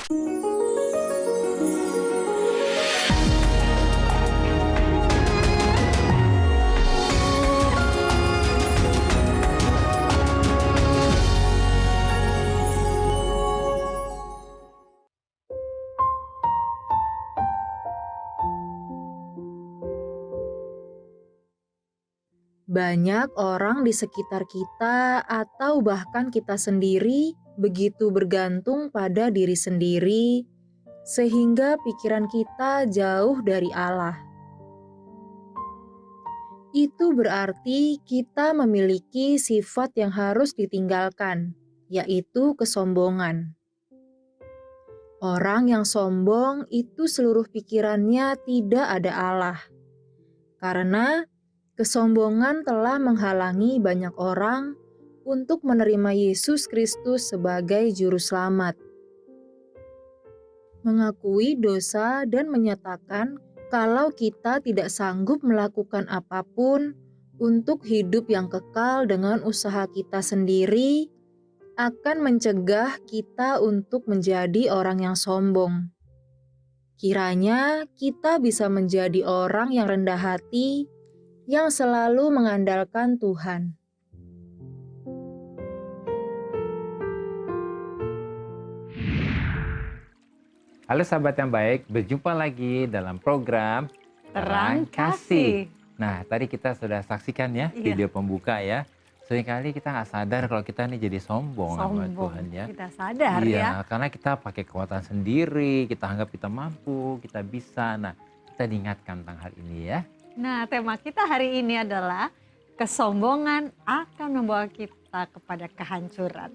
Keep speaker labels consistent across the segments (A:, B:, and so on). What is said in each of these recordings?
A: Banyak orang di sekitar kita atau bahkan kita sendiri begitu bergantung pada diri sendiri sehingga pikiran kita jauh dari Allah. Itu berarti kita memiliki sifat yang harus ditinggalkan, yaitu kesombongan. Orang yang sombong itu seluruh pikirannya tidak ada Allah. Karena kesombongan telah menghalangi banyak orang untuk menerima Yesus Kristus sebagai juru selamat. Mengakui dosa dan menyatakan kalau kita tidak sanggup melakukan apapun untuk hidup yang kekal dengan usaha kita sendiri akan mencegah kita untuk menjadi orang yang sombong. Kiranya kita bisa menjadi orang yang rendah hati, yang selalu mengandalkan Tuhan.
B: Halo sahabat yang baik, berjumpa lagi dalam program
C: Terang Kasih.
B: Nah, tadi kita sudah saksikan ya video pembuka ya. Seringkali kita nggak sadar kalau kita ini jadi sombong sama Tuhan ya.
C: Kita sadar
B: Iya, karena kita pakai kekuatan sendiri, kita anggap kita mampu, kita bisa. Nah, kita diingatkan tentang hal ini ya.
C: Nah, tema kita hari ini adalah kesombongan akan membawa kita kepada kehancuran.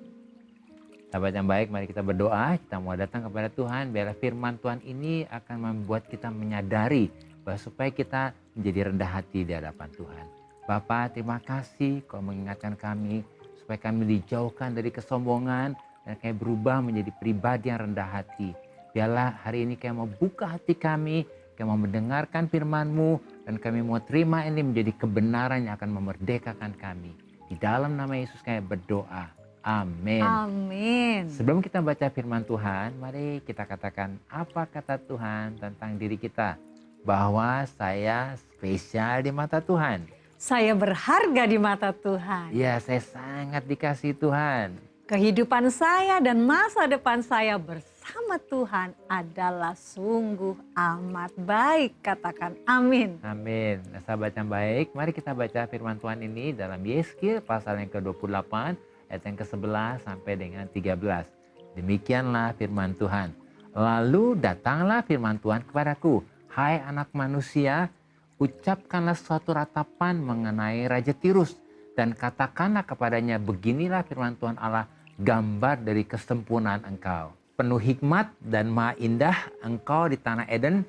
B: Sahabat yang baik, mari kita berdoa, kita mau datang kepada Tuhan, biarlah firman Tuhan ini akan membuat kita menyadari bahwa supaya kita menjadi rendah hati di hadapan Tuhan. Bapa, terima kasih kau mengingatkan kami supaya kami dijauhkan dari kesombongan dan kami berubah menjadi pribadi yang rendah hati. Biarlah hari ini kami mau buka hati kami mau mendengarkan firman-Mu dan kami mau terima ini menjadi kebenaran yang akan memerdekakan kami. Di dalam nama Yesus kami berdoa. Amin.
C: Amin.
B: Sebelum kita baca firman Tuhan, mari kita katakan apa kata Tuhan tentang diri kita. Bahwa saya spesial di mata Tuhan.
C: Saya berharga di mata Tuhan.
B: Ya, saya sangat dikasihi Tuhan.
C: Kehidupan saya dan masa depan saya bersama Tuhan adalah sungguh amat baik. Katakan amin.
B: Amin. Nah, sahabat yang baik, mari kita baca firman Tuhan ini dalam Yeskil pasal yang ke-28. Ayat yang ke-11 sampai dengan 13. Demikianlah firman Tuhan. Lalu datanglah firman Tuhan kepadaku. Hai anak manusia, ucapkanlah suatu ratapan mengenai Raja Tirus. Dan katakanlah kepadanya, beginilah firman Tuhan Allah, gambar dari kesempurnaan engkau. Penuh hikmat dan maha indah engkau di tanah Eden,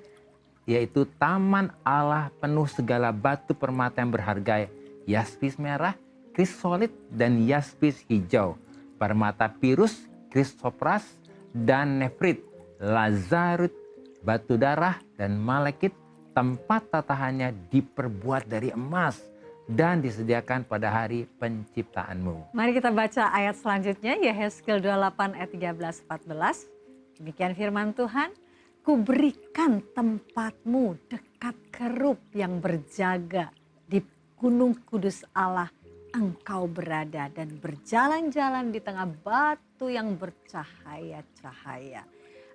B: yaitu taman Allah penuh segala batu permata yang berharga, yaspis merah, krisolit dan yaspis hijau, permata pirus, krisopras dan nefrit, lazarut, batu darah dan malekit. Tempat tatahannya diperbuat dari emas dan disediakan pada hari penciptaanmu.
C: Mari kita baca ayat selanjutnya, Yehezkiel 28 ayat 13-14. Demikian firman Tuhan, kuberikan tempatmu dekat kerub yang berjaga di gunung kudus Allah. Engkau berada dan berjalan-jalan di tengah batu yang bercahaya-cahaya.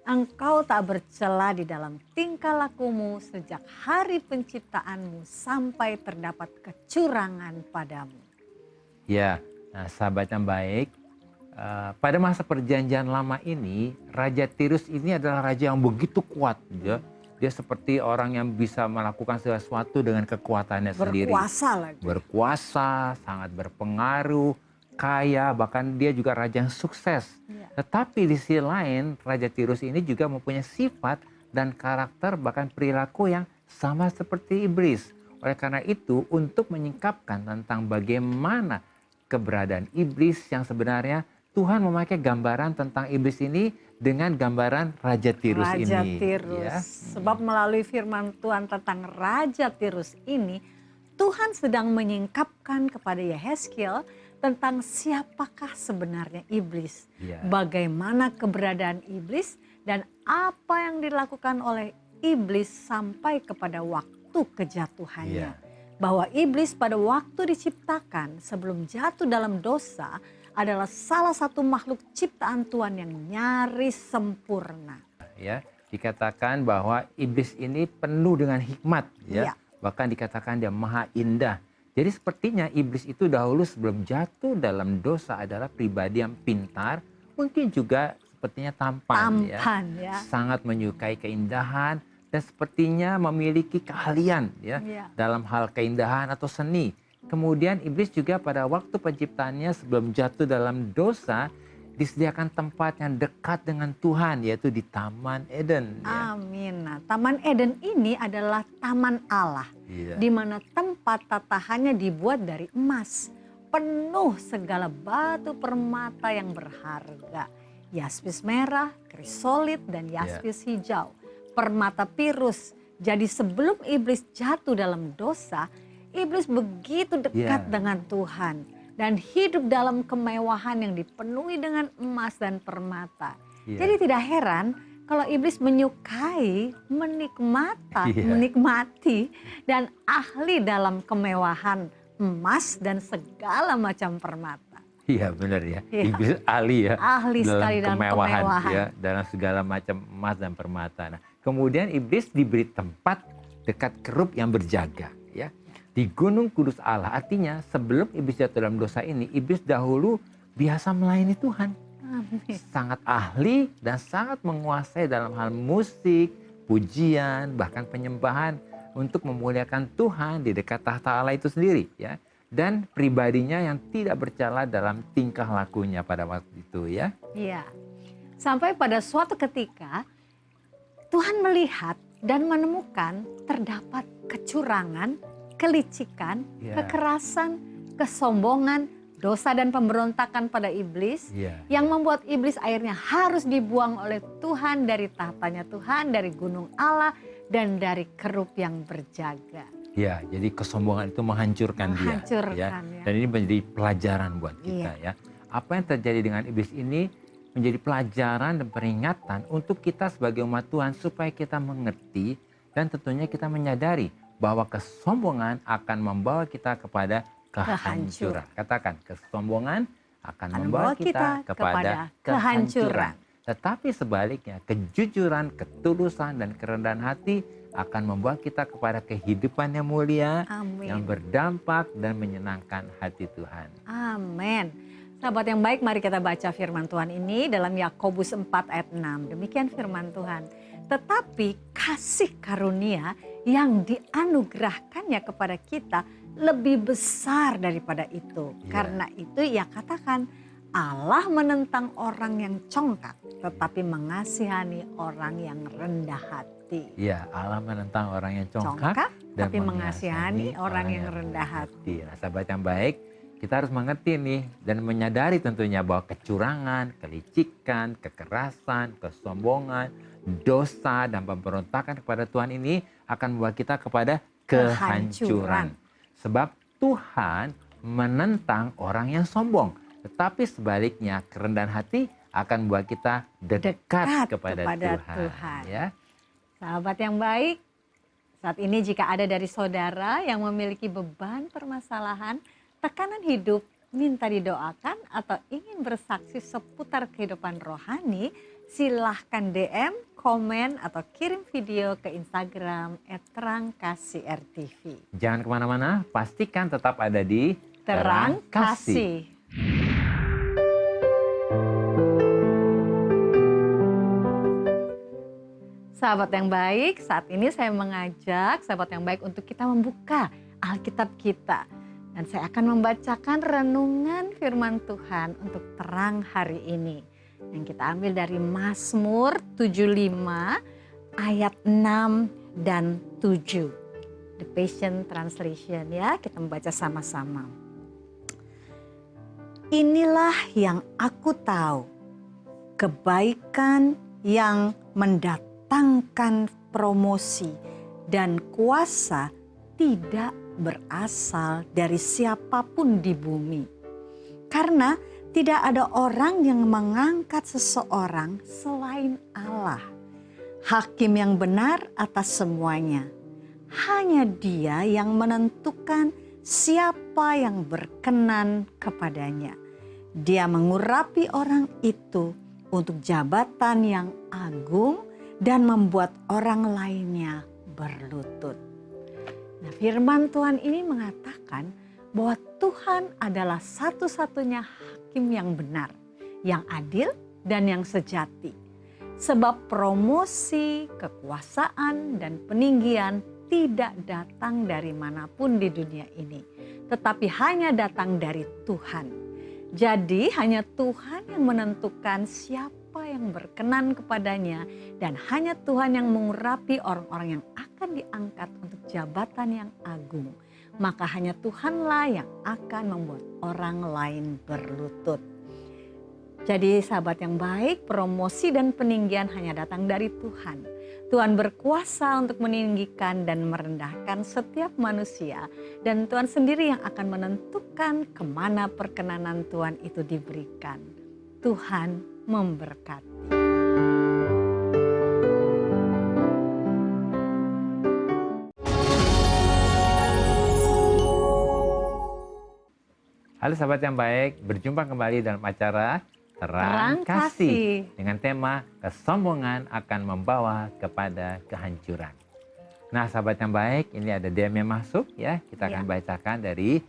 C: Engkau tak bercela di dalam tingkah lakumu sejak hari penciptaanmu sampai terdapat kecurangan padamu.
B: Ya, nah sahabat yang baik, pada masa perjanjian lama ini, Raja Tirus ini adalah raja yang begitu kuat. Ya. Dia seperti orang yang bisa melakukan sesuatu dengan kekuatannya sendiri.
C: Berkuasa lagi.
B: Berkuasa, sangat berpengaruh, kaya, bahkan dia juga raja yang sukses.
C: Ya.
B: Tetapi di sisi lain, Raja Tirus ini juga mempunyai sifat dan karakter bahkan perilaku yang sama seperti iblis. Oleh karena itu, untuk menyingkapkan tentang bagaimana keberadaan iblis yang sebenarnya, Tuhan memakai gambaran tentang iblis ini dengan gambaran Raja Tirus ini.
C: Raja Tirus.
B: Ya.
C: Sebab melalui firman Tuhan tentang Raja Tirus ini, Tuhan sedang menyingkapkan kepada Yehezkiel tentang siapakah sebenarnya iblis,
B: Ya.
C: bagaimana keberadaan iblis, dan apa yang dilakukan oleh iblis sampai kepada waktu kejatuhannya.
B: Iya.
C: Bahwa iblis pada waktu diciptakan sebelum jatuh dalam dosa adalah salah satu makhluk ciptaan Tuhan yang nyaris sempurna.
B: Ya, dikatakan bahwa iblis ini penuh dengan hikmat, ya.
C: Iya.
B: Bahkan dikatakan dia maha indah. Jadi sepertinya iblis itu dahulu sebelum jatuh dalam dosa adalah pribadi yang pintar, mungkin juga sepertinya tampan,
C: Ya.
B: sangat menyukai keindahan dan sepertinya memiliki keahlian, ya,
C: Iya.
B: dalam hal keindahan atau seni. Kemudian iblis juga pada waktu penciptaannya sebelum jatuh dalam dosa disediakan tempat yang dekat dengan Tuhan, yaitu di Taman Eden. Ya.
C: Amin. Nah, Taman Eden ini adalah taman Allah,
B: Iya.
C: di mana tempat tatahannya dibuat dari emas, penuh segala batu permata yang berharga, yaspis merah, krisolit, dan yaspis hijau, permata pirus. Jadi sebelum iblis jatuh dalam dosa, iblis begitu dekat dengan Tuhan dan hidup dalam kemewahan yang dipenuhi dengan emas dan permata. Jadi tidak heran kalau iblis menyukai, menikmati dan ahli dalam kemewahan emas dan segala macam permata.
B: Iya benar ya,
C: Iya.
B: iblis ahli ya,
C: Ahli sekali dalam kemewahan.
B: ya, dalam segala macam emas dan permata. Nah, kemudian iblis diberi tempat dekat kerub yang berjaga, ya, di Gunung Kudus Allah. Artinya sebelum iblis jatuh dalam dosa ini, iblis dahulu biasa melayani Tuhan.
C: Amin.
B: Sangat ahli dan sangat menguasai dalam hal musik, pujian, bahkan penyembahan untuk memuliakan Tuhan di dekat tahta Allah itu sendiri, ya. Dan pribadinya yang tidak bercela dalam tingkah lakunya pada waktu itu, ya.
C: Iya. Sampai pada suatu ketika Tuhan melihat dan menemukan terdapat kecurangan, kelicikan, kekerasan, kesombongan, dosa dan pemberontakan pada iblis, yang membuat iblis akhirnya harus dibuang oleh Tuhan dari tahtanya Tuhan, dari gunung Allah, dan dari kerub yang berjaga.
B: Ya, jadi kesombongan itu menghancurkan dia. Ya. Dan ini menjadi pelajaran buat kita, ya. Apa yang terjadi dengan iblis ini menjadi pelajaran dan peringatan untuk kita sebagai umat Tuhan supaya kita mengerti dan tentunya kita menyadari bahwa kesombongan akan membawa kita kepada kehancuran. Katakan, kesombongan akan membawa kita kepada kehancuran. Tetapi sebaliknya, kejujuran, ketulusan, dan kerendahan hati akan membawa kita kepada kehidupan yang mulia, yang berdampak dan menyenangkan hati Tuhan.
C: Amin. Sahabat yang baik, mari kita baca firman Tuhan ini dalam Yakobus 4 ayat 6. Demikian firman Tuhan. Tetapi kasih karunia yang dianugerahkannya kepada kita lebih besar daripada itu. Karena itu ia katakan, Allah menentang orang yang congkak, tetapi mengasihani orang yang rendah hati.
B: Ya, Allah menentang orang yang congkak dan
C: tapi mengasihani orang yang rendah hati.
B: Nah, sahabat yang baik, kita harus mengerti nih dan menyadari tentunya bahwa kecurangan, kelicikan, kekerasan, kesombongan, dosa dan pemberontakan kepada Tuhan ini akan membawa kita kepada kehancuran. Sebab Tuhan menentang orang yang sombong. Tetapi sebaliknya kerendahan hati akan membuat kita dekat kepada Tuhan. Ya.
C: Sahabat yang baik, saat ini jika ada dari saudara yang memiliki beban permasalahan, tekanan hidup, minta didoakan atau ingin bersaksi seputar kehidupan rohani, silahkan DM, komen, atau kirim video ke Instagram @terangkasih_rtv.
B: Jangan kemana-mana, pastikan tetap ada di
C: Terang Kasih. Sahabat yang baik, saat ini saya mengajak sahabat yang baik untuk kita membuka Alkitab kita. Dan saya akan membacakan renungan firman Tuhan untuk terang hari ini. Yang kita ambil dari Mazmur 75 ayat 6 dan 7. The Passion Translation ya, kita membaca sama-sama. Inilah yang aku tahu, kebaikan yang mendatangkan promosi dan kuasa tidak berasal dari siapapun di bumi, Karena tidak ada orang yang mengangkat seseorang selain Allah. Hakim yang benar atas semuanya. Hanya Dia yang menentukan siapa yang berkenan kepadanya. Dia mengurapi orang itu untuk jabatan yang agung dan membuat orang lainnya berlutut. Nah, firman Tuhan ini mengatakan bahwa Tuhan adalah satu-satunya hakim yang benar, yang adil dan yang sejati. Sebab promosi, kekuasaan, dan peninggian tidak datang dari manapun di dunia ini, tetapi hanya datang dari Tuhan. Jadi hanya Tuhan yang menentukan siapa yang berkenan kepadanya, dan hanya Tuhan yang mengurapi orang-orang yang akan diangkat untuk jabatan yang agung. Maka hanya Tuhanlah yang akan membuat orang lain berlutut. Jadi sahabat yang baik, promosi dan peninggian hanya datang dari Tuhan. Tuhan berkuasa untuk meninggikan dan merendahkan setiap manusia. Dan Tuhan sendiri yang akan menentukan kemana perkenanan Tuhan itu diberikan. Tuhan memberkati.
B: Halo sahabat yang baik, berjumpa kembali dalam acara Terang Kasih dengan tema kesombongan akan membawa kepada kehancuran. Nah sahabat yang baik, ini ada DM yang masuk ya. Kita akan bacakan dari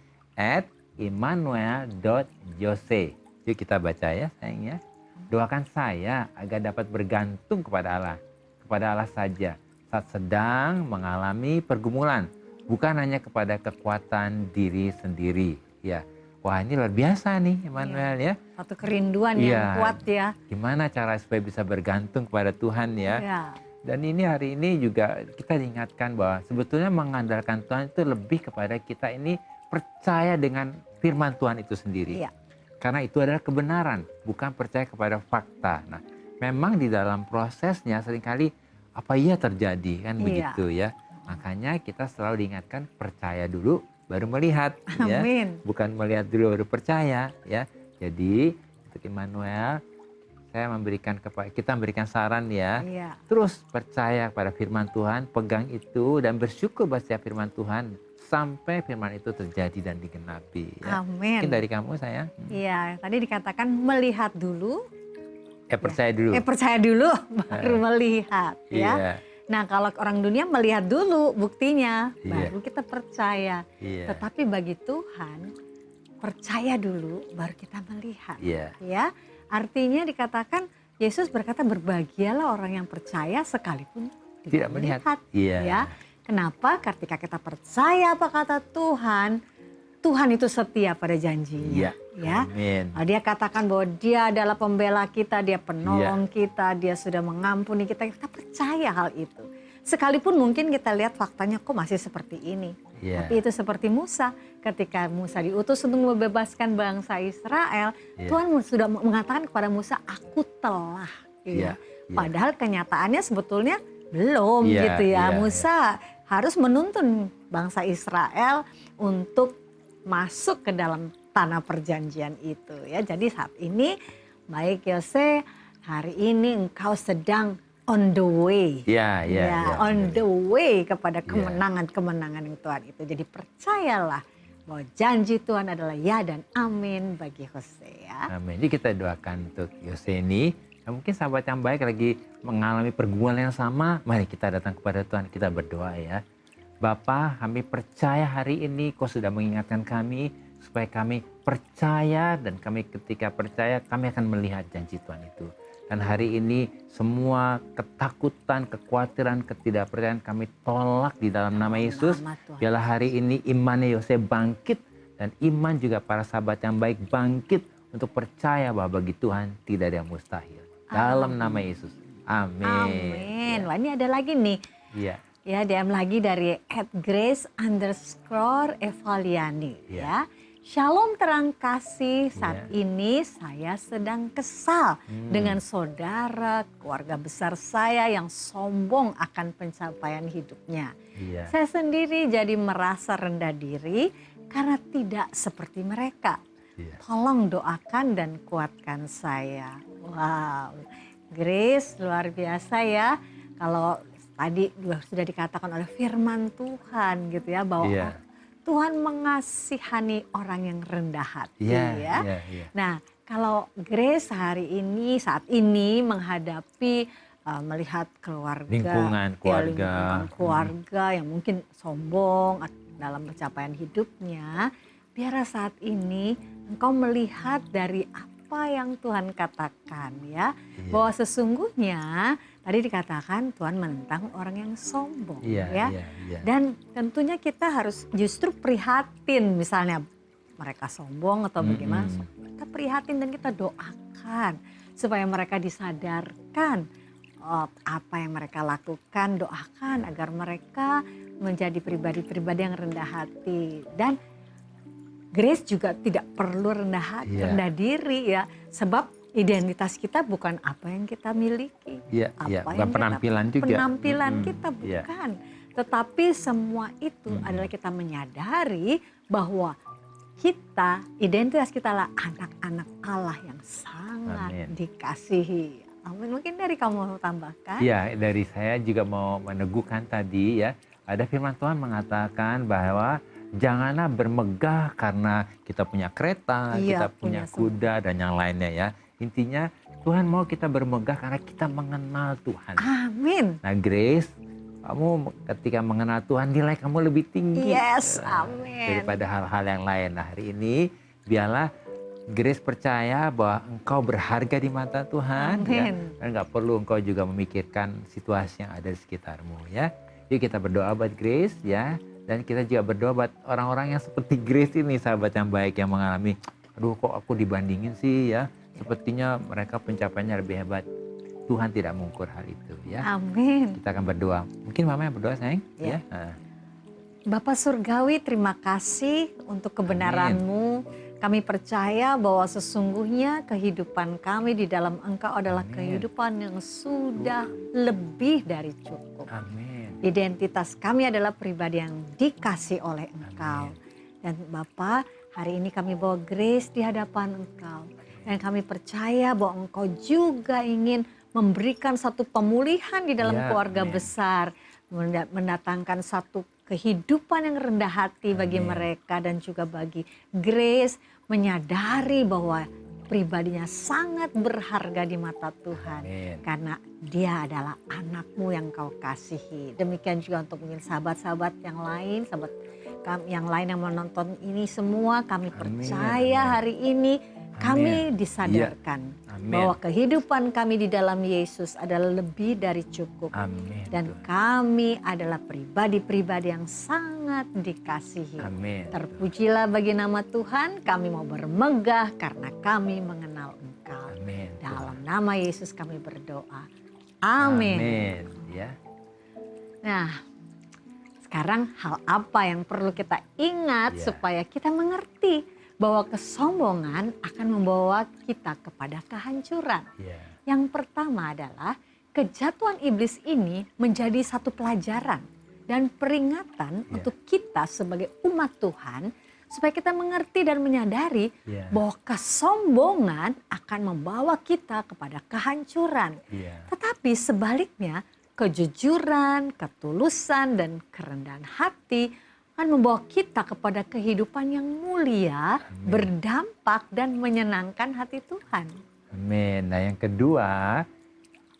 B: @immanuel.jose. Yuk kita baca ya sayangnya. Doakan saya agar dapat bergantung kepada Allah saja saat sedang mengalami pergumulan, bukan hanya kepada kekuatan diri sendiri ya. Wah ini luar biasa nih Immanuel ya.
C: Satu kerinduan yang kuat ya.
B: Gimana cara supaya bisa bergantung kepada Tuhan ya. Dan ini hari ini juga kita diingatkan bahwa sebetulnya mengandalkan Tuhan itu lebih kepada kita ini percaya dengan firman Tuhan itu sendiri. Karena itu adalah kebenaran, bukan percaya kepada fakta. Nah memang di dalam prosesnya seringkali apa iya terjadi kan begitu ya. Makanya kita selalu diingatkan percaya dulu baru melihat ya. Bukan melihat dulu baru percaya ya. Jadi untuk Immanuel kita memberikan saran ya. Terus percaya pada firman Tuhan, pegang itu dan bersyukur baca firman Tuhan sampai firman itu terjadi dan digenapi ya. Mungkin dari kamu sayang.
C: Iya, tadi dikatakan melihat dulu.
B: Percaya dulu.
C: Percaya dulu baru melihat ya. Nah kalau orang dunia melihat dulu buktinya, baru kita percaya. Tetapi bagi Tuhan, percaya dulu baru kita melihat. Ya, artinya dikatakan Yesus berkata berbahagialah orang yang percaya sekalipun tidak melihat. Ya, kenapa? Ketika kita percaya apa kata Tuhan, Tuhan itu setia pada janjinya. Dia katakan bahwa Dia adalah pembela kita, Dia penolong kita, Dia sudah mengampuni kita. Kita percaya hal itu. Sekalipun mungkin kita lihat faktanya kok masih seperti ini. Tapi itu seperti Musa. Ketika Musa diutus untuk membebaskan bangsa Israel, Tuhan sudah mengatakan kepada Musa, aku telah. Padahal kenyataannya sebetulnya belum gitu ya. Musa harus menuntun bangsa Israel untuk masuk ke dalam tanah perjanjian itu ya. Jadi saat ini baik Yose, hari ini engkau sedang on the way. On the way kepada kemenangan-kemenangan yang Tuhan itu. Jadi percayalah bahwa janji Tuhan adalah ya dan amin bagi Yose ya.
B: Amin. Jadi kita doakan untuk Yose ini. Mungkin sahabat yang baik lagi mengalami pergumulan yang sama. Mari kita datang kepada Tuhan, kita berdoa ya. Bapa, kami percaya hari ini Kau sudah mengingatkan kami supaya kami percaya, dan kami ketika percaya kami akan melihat janji Tuhan itu. Dan hari ini semua ketakutan, kekhawatiran, ketidakpercayaan kami tolak di dalam nama Yesus. Biarlah hari ini imannya Yose bangkit, dan iman juga para sahabat yang baik bangkit untuk percaya bahwa bagi Tuhan tidak ada yang mustahil. Dalam nama Yesus. Amin.
C: Amin. Wah ini ada lagi nih. Ya, DM lagi dari @grace_evaliani ya. Shalom terang kasih, saat ini saya sedang kesal dengan saudara keluarga besar saya yang sombong akan pencapaian hidupnya. Saya sendiri jadi merasa rendah diri karena tidak seperti mereka.
B: Iya.
C: Tolong doakan dan kuatkan saya. Wow, Grace luar biasa ya. Kalau tadi sudah dikatakan oleh firman Tuhan gitu ya, bahwa
B: Iya.
C: Tuhan mengasihani orang yang rendah hati
B: Iya,
C: ya.
B: iya, iya.
C: Nah, kalau Grace hari ini, saat ini menghadapi melihat keluarga,
B: Lingkungan
C: ya,
B: keluarga.
C: lingkungan keluarga yang mungkin sombong dalam pencapaian hidupnya, biarlah saat ini engkau melihat dari apa yang Tuhan katakan ya,
B: Iya.
C: bahwa sesungguhnya tadi dikatakan Tuhan menentang orang yang sombong
B: Iya,
C: ya.
B: iya, iya.
C: Dan tentunya kita harus justru prihatin, misalnya mereka sombong atau bagaimana, kita prihatin dan kita doakan supaya mereka disadarkan apa yang mereka lakukan, doakan agar mereka menjadi pribadi-pribadi yang rendah hati. Dan Grace juga tidak perlu rendah hati, rendah diri ya, sebab identitas kita bukan apa yang kita miliki,
B: Iya, iya.
C: apa
B: Bukan
C: yang
B: penampilan juga.
C: penampilan kita
B: Iya.
C: bukan, tetapi semua itu adalah kita menyadari bahwa kita, identitas kita adalah anak-anak Allah yang sangat
B: Amin.
C: dikasihi. Amin. Mungkin dari kamu mau tambahkan?
B: Iya, dari saya juga mau meneguhkan tadi ya. Ada firman Tuhan mengatakan bahwa janganlah bermegah karena kita punya kereta,
C: Iya,
B: kita punya
C: punya
B: kuda dan yang lainnya ya. Intinya Tuhan mau kita bermegah karena kita mengenal Tuhan.
C: Amin.
B: Nah Grace, kamu ketika mengenal Tuhan nilai kamu lebih tinggi.
C: Yes, amin.
B: Daripada hal-hal yang lain. Nah hari ini biarlah Grace percaya bahwa engkau berharga di mata Tuhan. Ya,
C: Amin.
B: dan gak perlu engkau juga memikirkan situasi yang ada di sekitarmu ya. Yuk kita berdoa buat Grace ya. Dan kita juga berdoa buat orang-orang yang seperti Grace ini, sahabat yang baik yang mengalami, aduh kok aku dibandingin sih ya. Sepertinya mereka pencapaiannya lebih hebat. Tuhan tidak mengukur hal itu ya.
C: Amin.
B: Kita akan berdoa. Mungkin Mama yang berdoa sayang?
C: Ya.
B: Ya.
C: Bapak Surgawi, terima kasih untuk kebenaran-Mu. Kami percaya bahwa sesungguhnya kehidupan kami di dalam Engkau adalah kehidupan yang sudah lebih dari cukup.
B: Amin.
C: Identitas kami adalah pribadi yang dikasih oleh Engkau. Dan Bapak, hari ini kami bawa Grace di hadapan Engkau. Dan kami percaya bahwa Engkau juga ingin memberikan satu pemulihan di dalam keluarga besar. Mendatangkan satu kehidupan yang rendah hati bagi mereka dan juga bagi Grace, menyadari bahwa pribadinya sangat berharga di mata Tuhan. Karena dia adalah anak-Mu yang Kau kasihi. Demikian juga untuk mungkin sahabat-sahabat yang lain, sahabat yang lain yang menonton ini semua, kami percaya hari ini kami disadarkan bahwa kehidupan kami di dalam Yesus adalah lebih dari cukup. Dan kami adalah pribadi-pribadi yang sangat dikasihi. Terpujilah bagi nama Tuhan, kami mau bermegah karena kami mengenal Engkau. Dalam nama Yesus kami berdoa. Amin.
B: Ya.
C: Nah, sekarang hal apa yang perlu kita ingat supaya kita mengerti bahwa kesombongan akan membawa kita kepada kehancuran. Yang pertama adalah kejatuhan iblis ini menjadi satu pelajaran dan peringatan untuk kita sebagai umat Tuhan supaya kita mengerti dan menyadari bahwa kesombongan akan membawa kita kepada kehancuran. Tetapi sebaliknya, kejujuran, ketulusan, dan kerendahan hati akan membawa kita kepada kehidupan yang mulia, berdampak, dan menyenangkan hati Tuhan.
B: Amin. Nah yang kedua,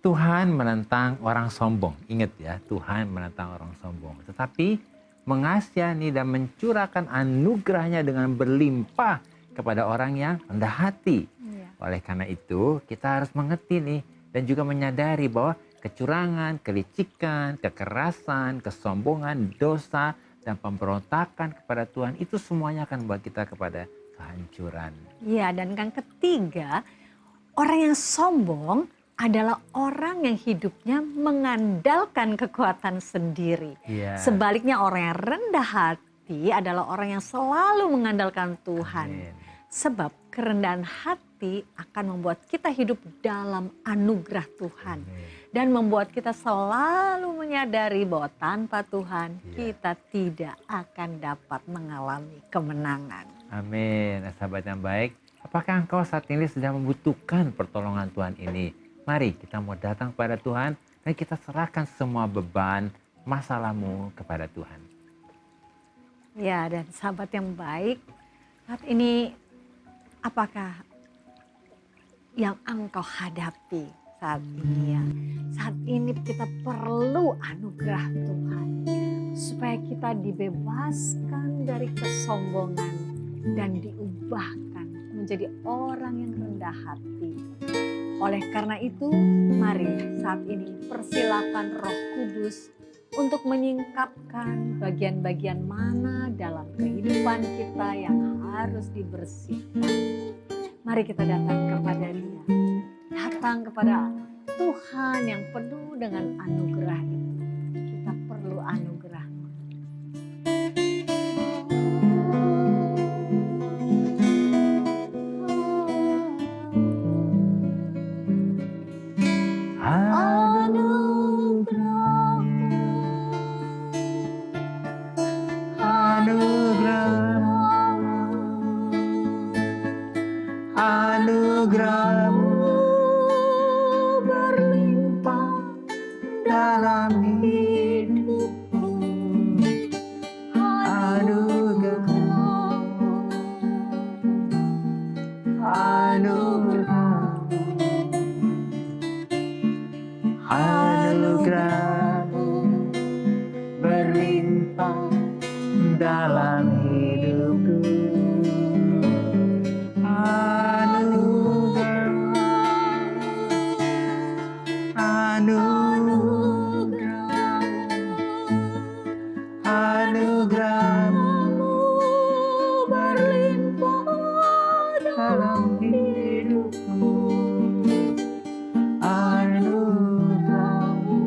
B: Tuhan menentang orang sombong. Ingat ya, Tuhan menentang orang sombong. Tetapi mengasihani dan mencurahkan anugerahnya dengan berlimpah kepada orang yang rendah hati. Oleh karena itu, kita harus mengerti nih dan juga menyadari bahwa kecurangan, kelicikan, kekerasan, kesombongan, dosa, dan pemberontakan kepada Tuhan itu semuanya akan membawa kita kepada kehancuran.
C: Ya, dan yang ketiga, orang yang sombong adalah orang yang hidupnya mengandalkan kekuatan sendiri. Sebaliknya orang yang rendah hati adalah orang yang selalu mengandalkan Tuhan. Sebab kerendahan hati mengerti akan membuat kita hidup dalam anugerah Tuhan. Dan membuat kita selalu menyadari bahwa tanpa Tuhan kita tidak akan dapat mengalami kemenangan.
B: Amin. Sahabat yang baik, apakah engkau saat ini sedang membutuhkan pertolongan Tuhan ini? Mari kita mau datang kepada Tuhan dan kita serahkan semua beban masalahmu kepada Tuhan.
C: Ya, dan sahabat yang baik, saat ini apakah yang engkau hadapi saat ini ya? Saat ini kita perlu anugerah Tuhan supaya kita dibebaskan dari kesombongan dan diubahkan menjadi orang yang rendah hati. Oleh karena itu, mari saat ini persilakan Roh Kudus untuk menyingkapkan bagian-bagian mana dalam kehidupan kita yang harus dibersihkan. Mari kita datang kepada Dia. Datang kepada Tuhan yang penuh dengan anugerah itu. Kita perlu anugerah.
B: Anugerah-Mu berlimpah dalam hidupku. Anugerah-Mu, anugerah-Mu, anugerah-Mu berlimpah dalam hidupku. Anugerah-Mu berlimpah dalam hidupku. Anugerah-Mu, anugerah-Mu,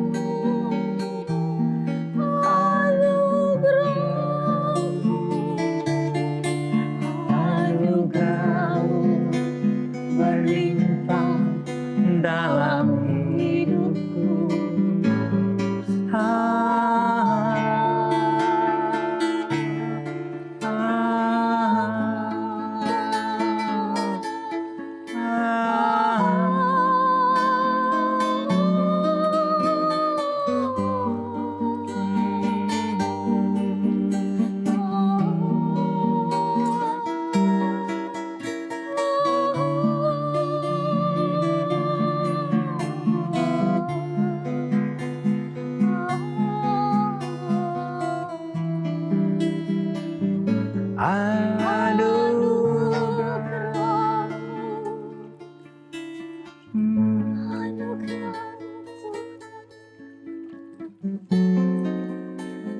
B: anugerah-Mu berlimpah dalam hidupku.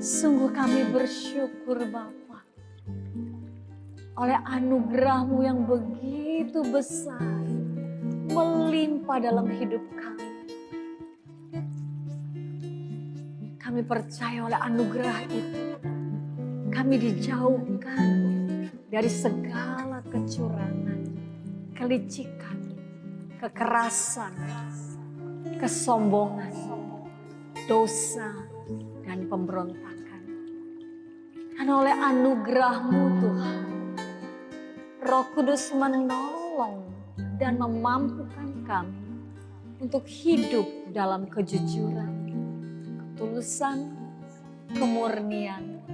C: Sungguh kami bersyukur Bapa, oleh anugerah-Mu yang begitu besar melimpah dalam hidup kami. Kami percaya oleh anugerah itu kami dijauhkan dari segala kecurangan, kelicikan, kekerasan, kesombongan, dosa, dan pemberontakan. Karena oleh anugerah-Mu Tuhan, Roh Kudus menolong dan memampukan kami untuk hidup dalam kejujuran, ketulusan, kemurnian,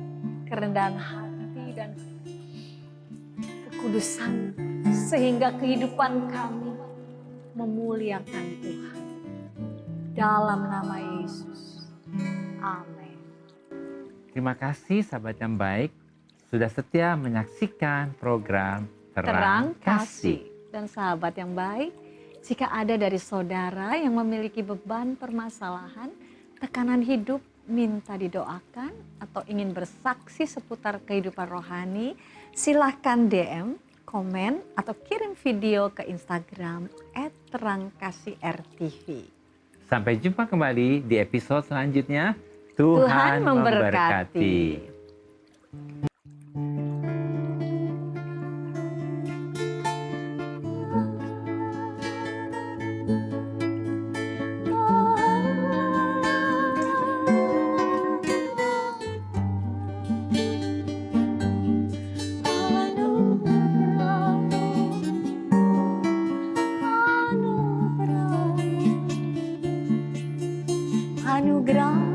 C: kerendahan hati, dan kekudusan. Sehingga kehidupan kami memuliakan Tuhan. Dalam nama Yesus. Amin.
B: Terima kasih sahabat yang baik sudah setia menyaksikan program
C: Terang Kasih. Dan sahabat yang baik, jika ada dari saudara yang memiliki beban permasalahan, tekanan hidup, minta didoakan atau ingin bersaksi seputar kehidupan rohani, silahkan DM, komen, atau kirim video ke Instagram @terangkasih_rtv.
B: Sampai jumpa kembali di episode selanjutnya.
C: Tuhan memberkati.
D: grand